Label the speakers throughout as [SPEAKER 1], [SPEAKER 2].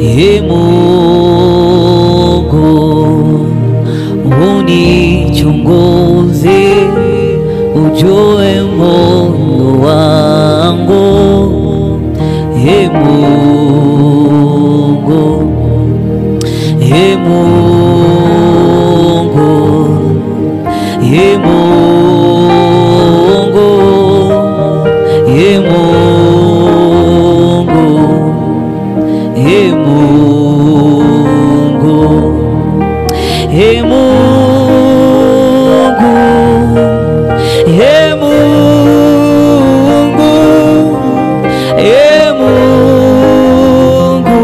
[SPEAKER 1] Ee Mungu unichunguze, ujue moyo wangu. Ee Mungu, Ee Mungu, Ee Mungu, Ee Mungu, Ee Mungu, Ee Mungu, Ee Mungu, Ee Mungu,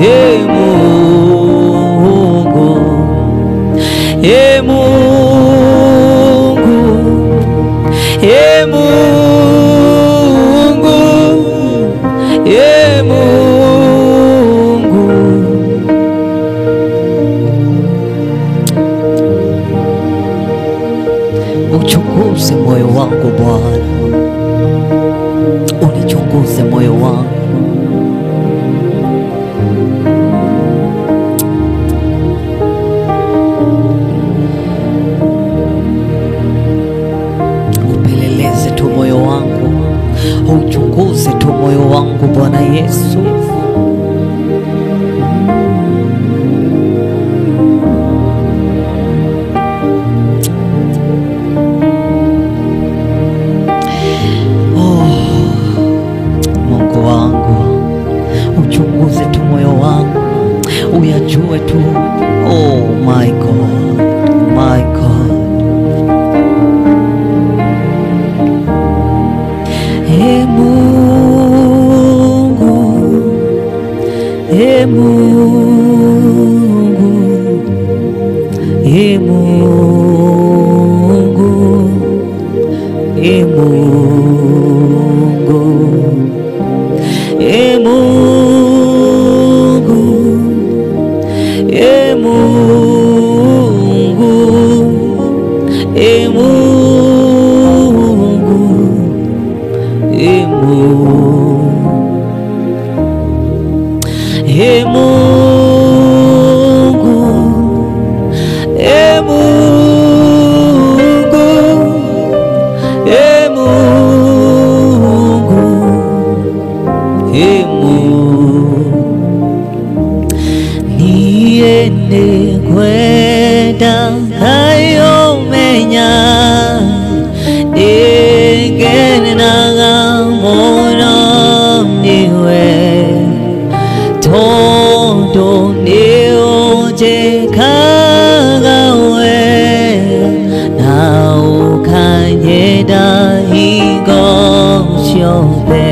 [SPEAKER 1] Ee Mungu, Ee Mungu, Ee Mungu, Ee Mungu. Uchunguze moyo wangu Bwana, unichunguze moyo wangu. Upeleleze tu moyo wangu, uchunguze tu moyo wangu Bwana Yesu. Mungu wangu, uchunguze tu moyo wangu, uyajue tu. Oh my God, my God. Ee Mungu, Ee Mungu, Ee Mungu, Ee Mungu, Ee Mungu, Ee Mungu, Ee Mungu, Ee Mungu, Ee Mungu, Ee Mungu, Ee Mungu, Ee Mungu. Niende kwenda hayomenya ingene nagamona niwe todo nioje kagawe na ukanyeda igosyobe.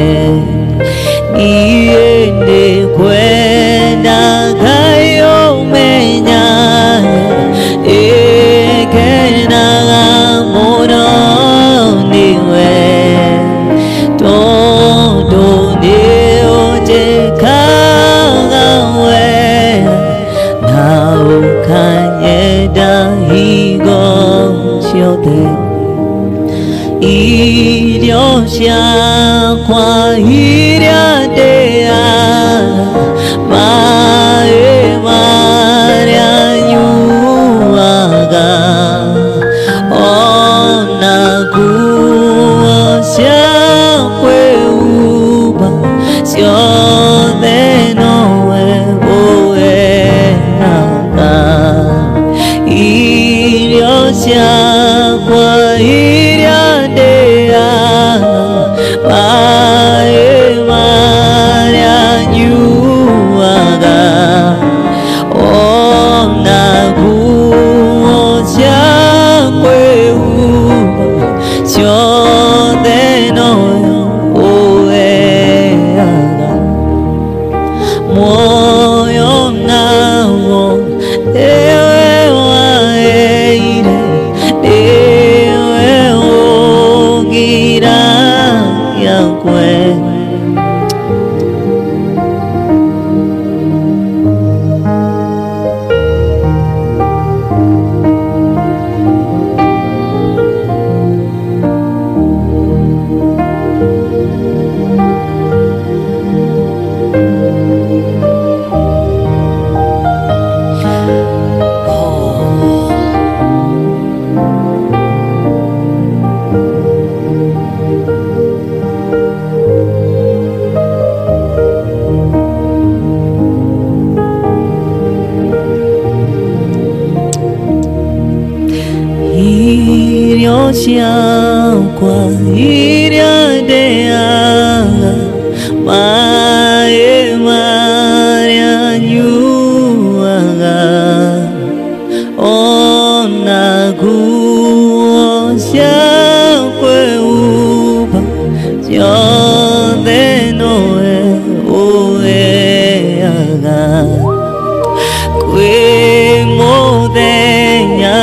[SPEAKER 1] Niende kwenda hayomenya ingene nagamona niwe todo nioje kagawe na ukanyeda igosyobe. Iryosya kwa iryadea mae marya nyuaga ona kuosya kweuba syothe nowe uenaga. Iryosya kwa iryadea mae marya nyuaga ona kuosya kweuba syothe nowe uenaga. Moyo nawo ewe waeire ewe ogira yakwe. kwa iriadea mae maria nyuaga ona guosya kwe uba yonde noe ueaga kwe modenya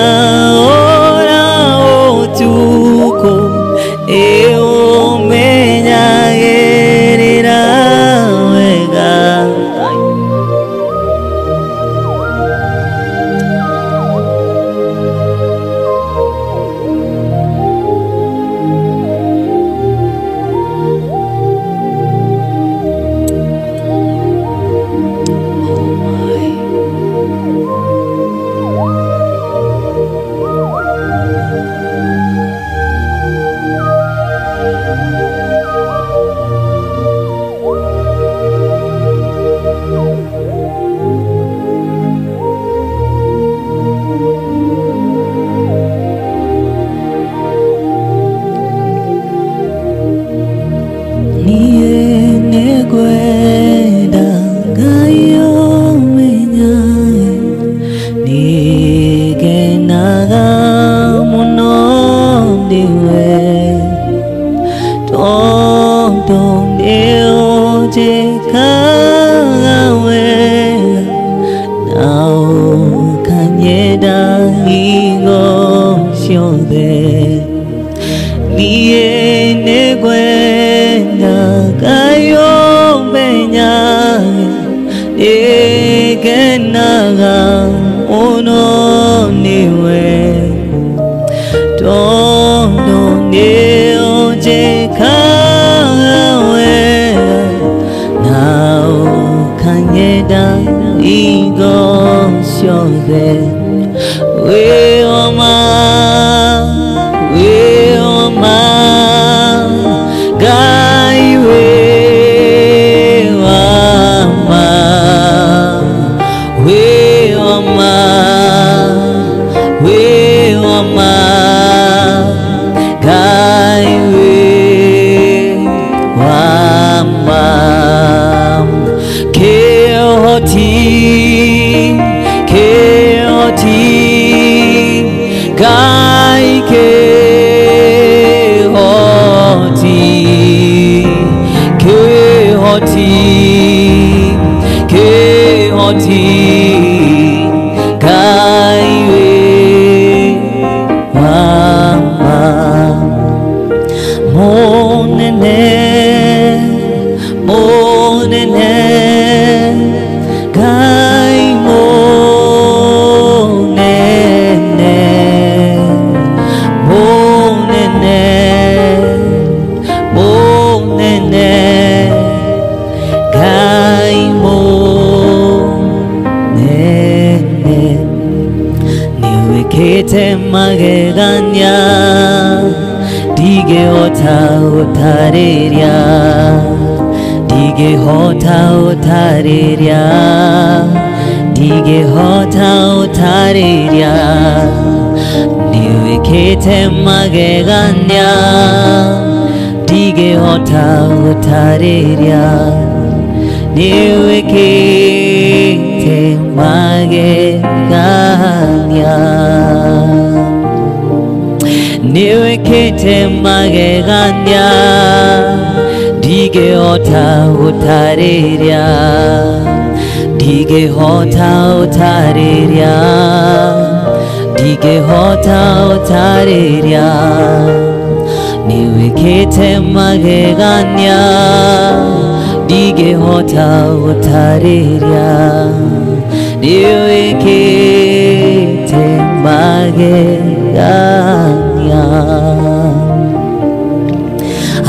[SPEAKER 1] ora otuko eo menya gerira wega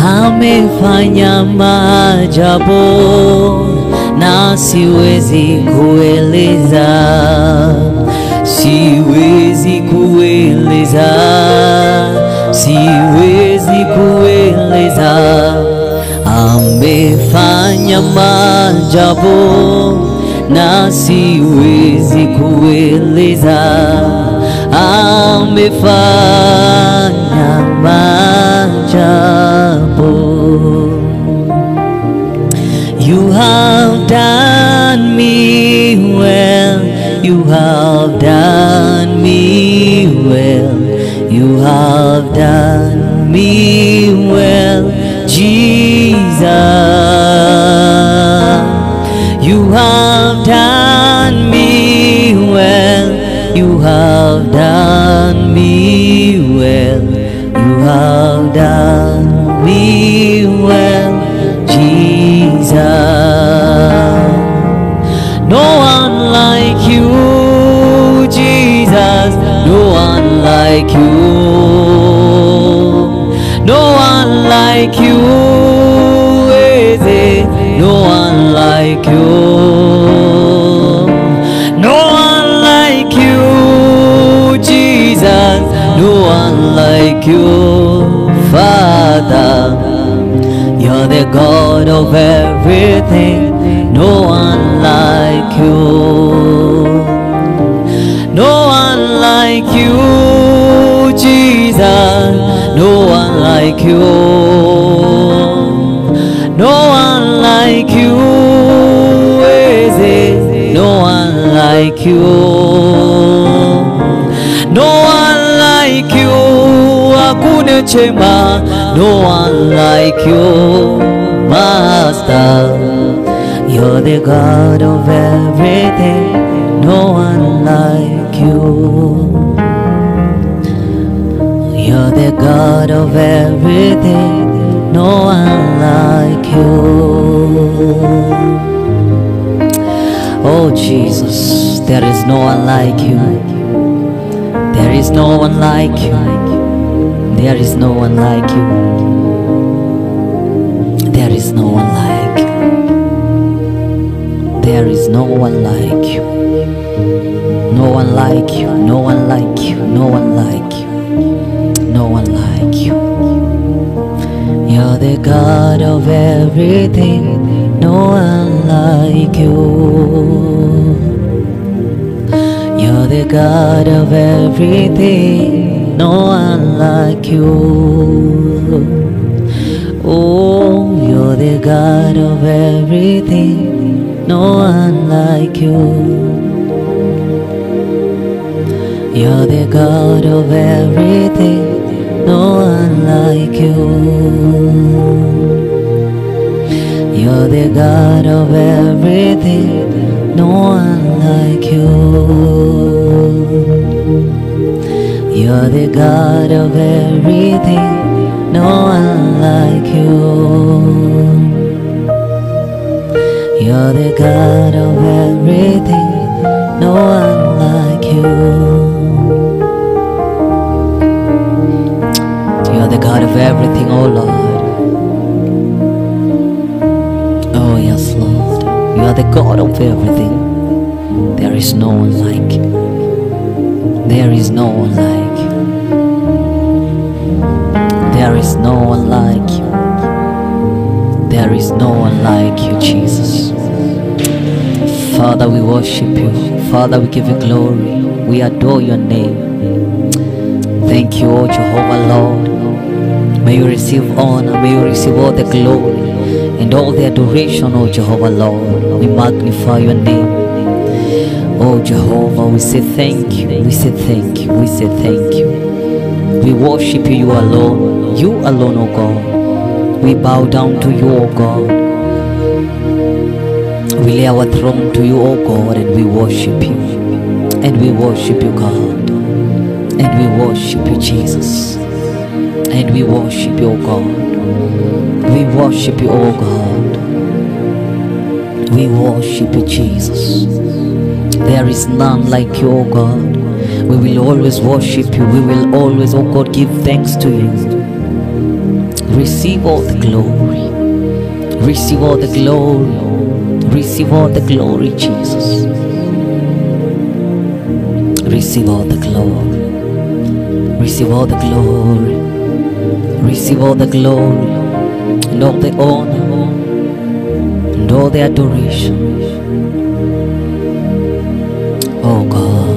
[SPEAKER 1] amefanya maajabu na siwezi kueleza, siwezi kueleza, siwezi kueleza. Amefanya maajabu na siwezi kueleza, amefanya maajabu. You have done me well, you have done me well, you have done me well, Jesus. You have done me well, you have done me well, you have done me well, Jesus. No one like you, Jesus. No one like you. No one like you, is it? No one like you. No one like you, Jesus. No one like you, Father. You're the God of everything. No one like you. No one like you, Jesus. No one like you. No one like you, is it? No one like you. No one like you, hakuna chema. No one like you, Master. You're the God of everything. No one like you. You're the God of everything. No one like you. Oh Jesus, there is no one like you. There is no one like you. There is no one like you. There is no one like you. There is no one like you. No one like you. No one like you. No one like you. No one like you. You're the God of everything. No one like you. You're the God of everything. No one like you. Oh, you're the God of everything. No one like you. You're the God of everything. No one like you. You're the God of everything. No one like you. You're the God of everything. No one like you. You're the God of everything. No one like you. You're the God of everything, oh Lord. Oh yes, Lord. You are the God of everything. There is no one like you. There is no one like you. There is no one like you. There is no one like you, Jesus. Father, we worship you. Father, we give you glory. We adore your name. Thank you, O Jehovah Lord. May you receive honor. May you receive all the glory and all the adoration, O Jehovah Lord. We magnify your name. Oh Jehovah, we say thank you. We say thank you. We say thank you. We worship you alone. You alone, O God. We bow down to you, O God. We lay our throne to you, O God, and we worship you. And we worship you, God. And we worship you, Jesus. And we worship you, O God. We worship you, O God. We worship you, Jesus. There is none like you, O God. We will always worship you. We will always, O God, give thanks to you. Receive all the glory. Receive all the glory. Receive all the glory, Jesus. Receive all the glory. Receive all the glory. Receive all the glory and all the honor and all the adoration. Oh God.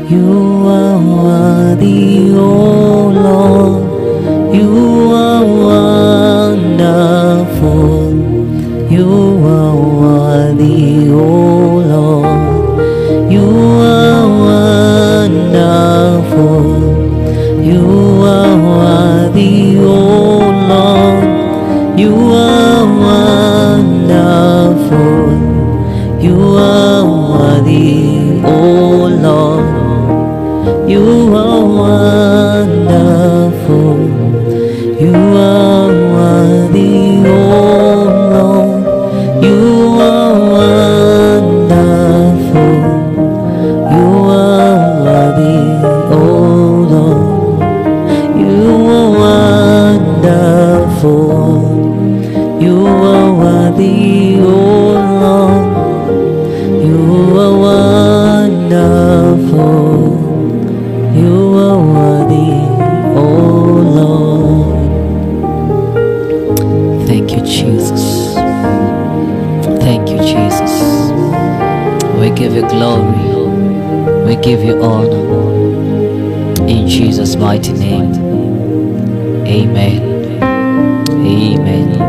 [SPEAKER 1] You are worthy, oh Lord. You are wonderful. You are worthy, oh Lord. You are wonderful. You are worthy, oh Lord. You are wonderful. You are worthy, oh Lord. You are wonderful. You are worthy, oh Lord. You are wonderful. You are worthy, oh Lord. You are wonderful. You are worthy, oh Lord. You are wonderful. You are worthy, oh Lord. Thank you, Jesus. Thank you, Jesus. We give you glory. We give you honor. In Jesus' mighty name. Amen. Amen.